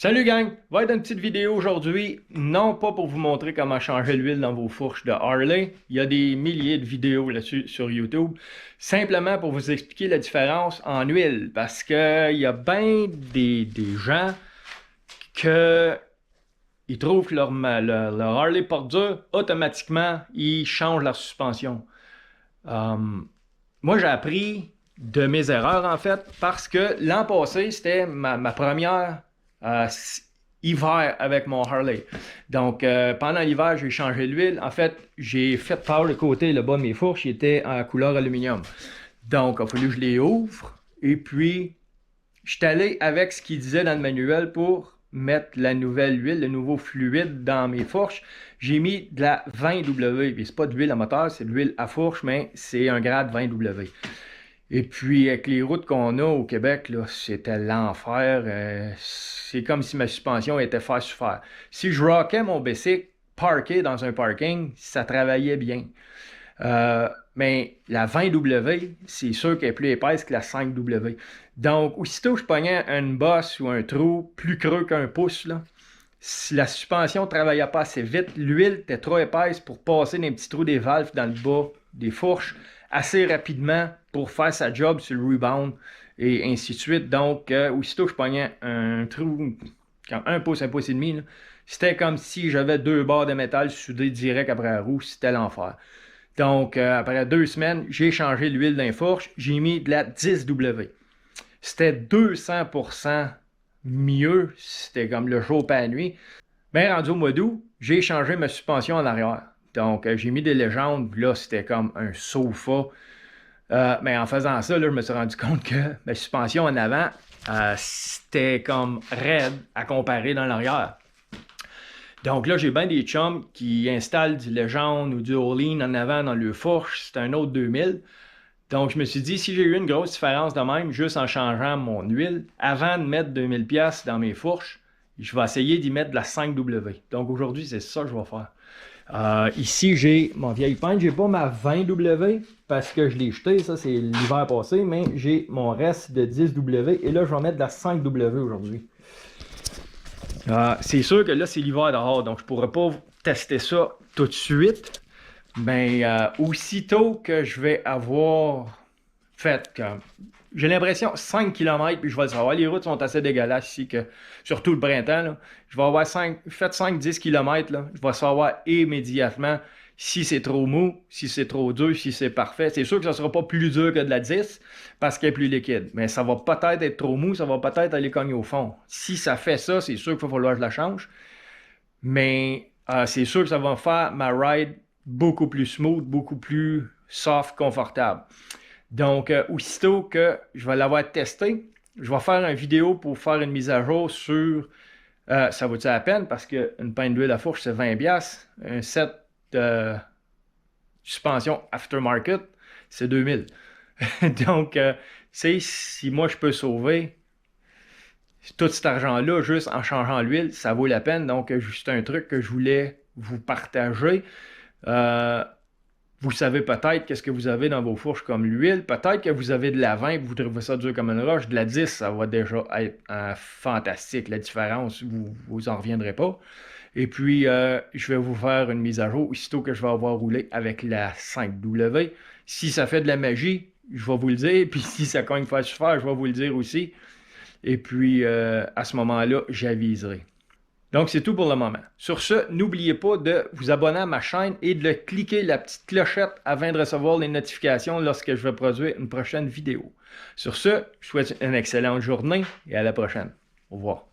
Salut gang! Va être une petite vidéo aujourd'hui, non pas pour vous montrer comment changer l'huile dans vos fourches de Harley, il y a des milliers de vidéos là-dessus sur YouTube, simplement pour vous expliquer la différence en huile, parce que il y a bien des gens que ils trouvent que leur Harley porte dur, automatiquement, ils changent leur suspension. Euh, Moi, j'ai appris de mes erreurs, en fait, parce que l'an passé, c'était ma première euh, hiver avec mon Harley. Donc, pendant l'hiver, j'ai changé l'huile. En fait, j'ai fait par le côté, le bas de mes fourches, il était en couleur aluminium. Donc, il a fallu que je les ouvre. Et puis, je suis allé avec ce qu'il disait dans le manuel pour mettre la nouvelle huile, le nouveau fluide dans mes fourches. J'ai mis de la 20W. Ce n'est pas de l'huile à moteur, c'est de l'huile à fourche, mais c'est un grade 20W. Et puis, avec les routes qu'on a au Québec, là, c'était l'enfer. C'est comme si ma suspension était faire sur fer. Si je rockais mon bicycle parké dans un parking, ça travaillait bien. Mais la 20W, c'est sûr qu'elle est plus épaisse que la 5W. Donc, aussitôt que je pognais une bosse ou un trou plus creux qu'un pouce, là, si la suspension ne travaillait pas assez vite, l'huile était trop épaisse pour passer dans les petits trous des valves dans le bas des fourches assez rapidement pour faire sa job sur le rebound et ainsi de suite. Donc, aussitôt que je pognais un trou, quand un pouce et demi, c'était comme si j'avais deux barres de métal soudées direct après la roue. C'était l'enfer. Donc, après 2 semaines, j'ai changé l'huile d'un fourche. J'ai mis de la 10W. C'était 200% mieux. C'était comme le jour pas la nuit. Mais rendu au mois d'août, j'ai changé ma suspension en arrière. Donc, j'ai mis des légendes. Là, c'était comme un sofa. Mais en faisant ça, là, je me suis rendu compte que ma suspension en avant, c'était comme raide à comparer dans l'arrière. Donc là, j'ai bien des chums qui installent du Legend ou du All-in en avant dans le fourche. C'est un autre 2000. Donc, je me suis dit, si j'ai eu une grosse différence de même, juste en changeant mon huile, avant de mettre 2000$ dans mes fourches, je vais essayer d'y mettre de la 5W. Donc, aujourd'hui, c'est ça que je vais faire. Ici, j'ai mon vieil pain. J'ai pas ma 20W parce que je l'ai jeté. Ça, c'est l'hiver passé. Mais j'ai mon reste de 10W. Et là, je vais mettre de la 5W aujourd'hui. C'est sûr que là, c'est l'hiver dehors. Donc, je pourrais pas tester ça tout de suite. Mais aussitôt que je vais avoir fait comme. J'ai l'impression 5 km, puis je vais le savoir. Les routes sont assez dégueulasses ici, que, surtout le printemps. Là, je vais avoir fait 5-10 km. Là, je vais savoir immédiatement si c'est trop mou, si c'est trop dur, si c'est parfait. C'est sûr que ça ne sera pas plus dur que de la 10 parce qu'elle est plus liquide. Mais ça va peut-être être trop mou, ça va peut-être aller cogner au fond. Si ça fait ça, c'est sûr qu'il va falloir que je la change. Mais c'est sûr que ça va faire ma ride beaucoup plus smooth, beaucoup plus soft, confortable. Donc, aussitôt que je vais l'avoir testé, je vais faire une vidéo pour faire une mise à jour sur ça vaut-il la peine parce qu'une pinte d'huile à fourche, c'est 20$. Un set de suspension aftermarket, c'est 2000. Donc, si moi je peux sauver tout cet argent-là juste en changeant l'huile, ça vaut la peine. Donc, juste un truc que je voulais vous partager. Vous savez peut-être qu'est-ce que vous avez dans vos fourches comme l'huile. Peut-être que vous avez de la 20 et vous trouvez ça dur comme une roche. De la 10, ça va déjà être fantastique. La différence, vous en reviendrez pas. Et puis, je vais vous faire une mise à jour aussitôt que je vais avoir roulé avec la 5W. Si ça fait de la magie, je vais vous le dire. Puis si ça cogne faire super, je vais vous le dire aussi. Et puis, à ce moment-là, j'aviserai. Donc, c'est tout pour le moment. Sur ce, n'oubliez pas de vous abonner à ma chaîne et de cliquer la petite clochette afin de recevoir les notifications lorsque je vais produire une prochaine vidéo. Sur ce, je vous souhaite une excellente journée et à la prochaine. Au revoir.